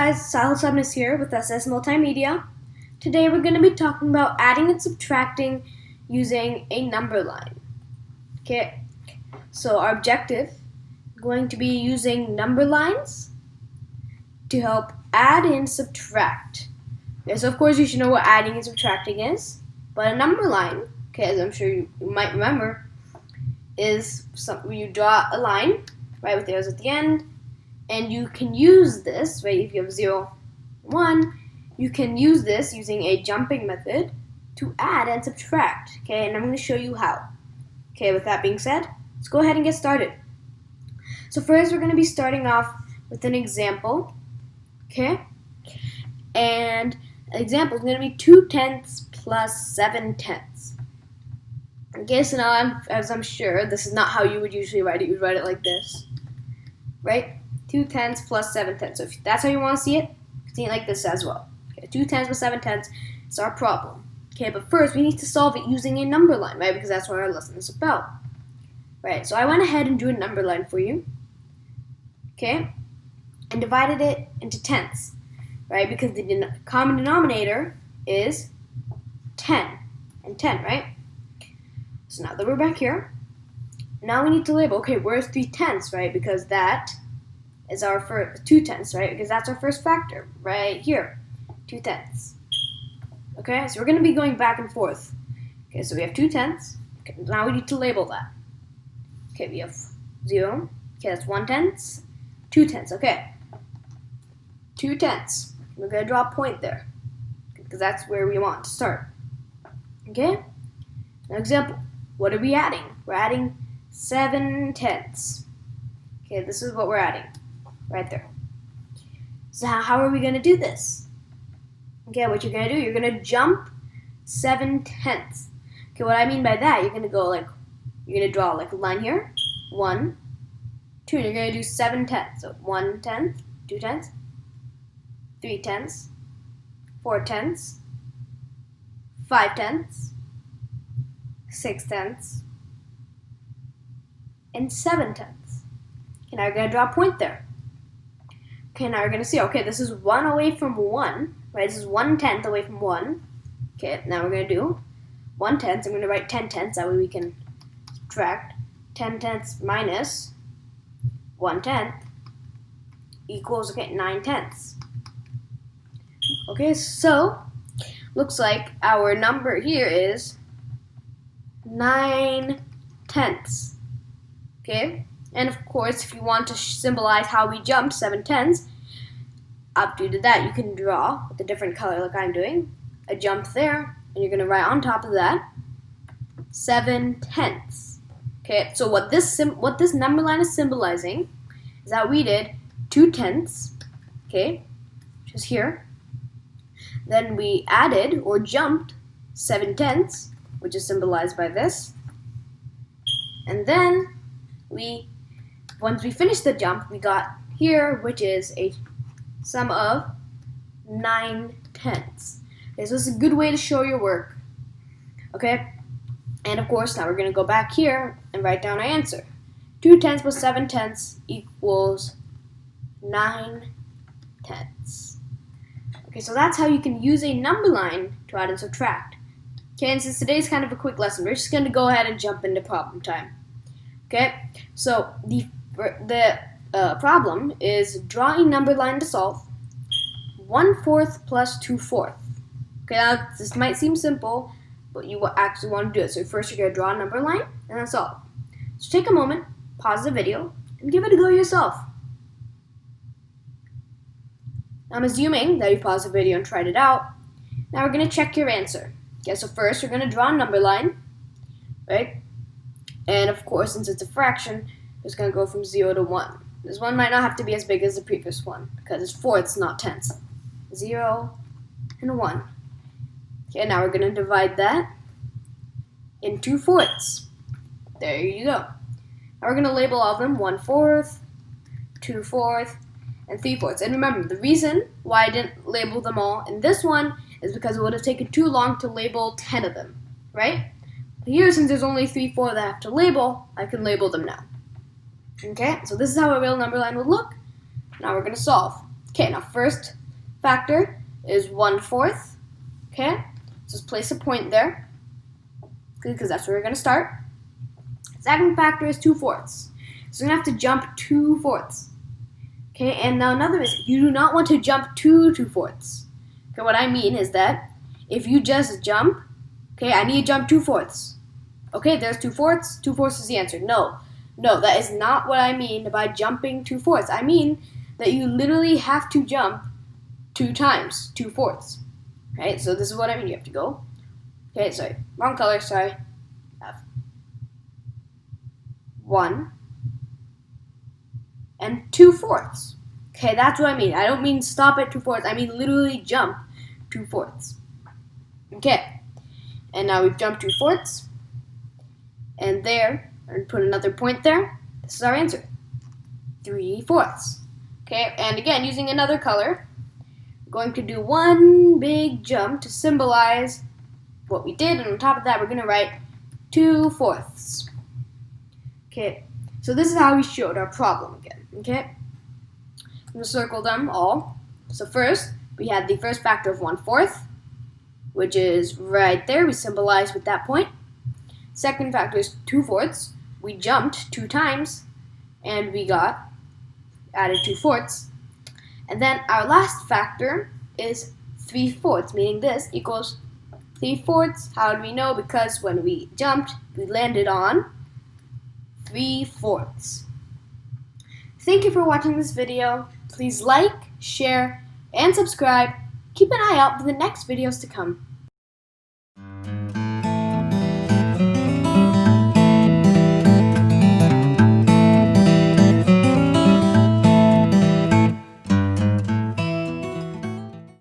guys, Sal is here with SS Multimedia. Today we're going to be talking about adding and subtracting using a number line. Okay, so our objective is going to be using number lines to help add and subtract. Okay, so of course you should know what adding and subtracting is, but a number line, okay, as I'm sure you might remember, is something you draw a line, right, with arrows at the end. And you can use this, right, if you have 0, 1, you can use this using a jumping method to add and subtract, okay, and I'm going to show you how. Okay, with that being said, let's go ahead and get started. So first we're going to be starting off with an example, okay, and an example is going to be 2/10 plus 7/10. Okay, so now as I'm sure, this is not how you would usually write it. You would write it like this, right? 2/10 plus 7/10. So if that's how you want to see it like this as well. Okay, 2/10 plus 7/10 is our problem. Okay, but first we need to solve it using a number line, right? Because that's what our lesson is about. Right, so I went ahead and drew a number line for you. Okay, and divided it into tenths, right? Because the common denominator is 10 and 10, right? So now that we're back here, now we need to label, okay, where's 3/10, right? Because that is our first 2/10, right? Because that's our first factor right here, 2/10. Okay, so we're going to be going back and forth. Okay, so we have 2/10. Okay, now we need to label that. Okay, we have 0. Okay, that's 1/10, 2/10. Okay, 2/10. We're going to draw a point there because that's where we want to start. Okay, now example. What are we adding? We're adding 7/10. Okay, this is what we're adding. Right there. So how are we going to do this? Okay, what you're going to do, you're going to jump 7/10. Okay, what I mean by that, you're going to go like, you're going to draw like a line here. 1, 2, and you're going to do 7/10. So 1/10, 2/10, 3/10, 4/10, 5/10, 6/10, and 7/10. Okay, now you're going to draw a point there. Okay, now we're going to see, okay, this is 1 away from 1, right? This is 1/10 away from 1. Okay, now we're going to do 1/10. I'm going to write 10/10, that way we can subtract. 10/10 minus 1/10 equals, okay, 9/10. Okay, so looks like our number here is 9/10. Okay? And of course, if you want to symbolize how we jumped 7/10, after you did that, you can draw with a different color like I'm doing, a jump there, and you're going to write on top of that 7/10. Okay, so what this number line is symbolizing is that we did 2/10, okay, which is here. Then we added or jumped 7/10, which is symbolized by this. And then once we finished the jump, we got here, which is a sum of 9/10. Okay, so this is a good way to show your work. Okay, and of course, now we're going to go back here and write down our answer. 2/10 plus 7/10 equals 9/10. Okay, so that's how you can use a number line to add and subtract. Okay, and since today's kind of a quick lesson, we're just going to go ahead and jump into problem time. Okay, so the problem is draw a number line to solve 1/4 plus 2/4. Okay, now this might seem simple, but you actually want to do it. So first you're going to draw a number line and then solve. So take a moment, pause the video, and give it a go yourself. I'm assuming that you paused the video and tried it out. Now we're going to check your answer. Okay, so first you're going to draw a number line, right? And of course, since it's a fraction, it's going to go from 0 to 1. This one might not have to be as big as the previous one because it's fourths, not tenths. 0 and 1. Okay, now we're going to divide that in 2/4. There you go. Now we're going to label all of them 1/4, 2/4, and 3/4. And remember, the reason why I didn't label them all in this one is because it would have taken too long to label 10 of them, right? Here, since there's only 3/4 that I have to label, I can label them now. Okay, so this is how a real number line would look. Now we're going to solve. Okay, now first factor is 1/4. Okay, just place a point there because that's where we're going to start. Second factor is 2/4. So we're going to have to jump 2/4. Okay, and now another is you do not want to jump 2/4. Okay, what I mean is that if you just jump, okay, I need to jump 2/4. Okay, there's 2/4. 2/4 is the answer. No, that is not what I mean by jumping 2/4. I mean that you literally have to jump 2 times 2/4. Right, so this is what I mean. You have to go. Okay, sorry, wrong color. Sorry. 1 and 2/4. Okay, that's what I mean. I don't mean stop at 2/4. I mean literally jump 2/4. Okay, and now we've jumped 2/4, and there, and put another point there. This is our answer, 3/4. Okay, and again, using another color, we're going to do one big jump to symbolize what we did, and on top of that, we're going to write 2/4. Okay, so this is how we showed our problem again. Okay, I'm going to circle them all. So first, we had the first factor of 1/4, which is right there. We symbolize with that point. Second factor is 2/4. We jumped 2 times, and we got added 2/4. And then our last factor is 3/4, meaning this equals 3/4. How do we know? Because when we jumped, we landed on 3/4. Thank you for watching this video. Please like, share, and subscribe. Keep an eye out for the next videos to come.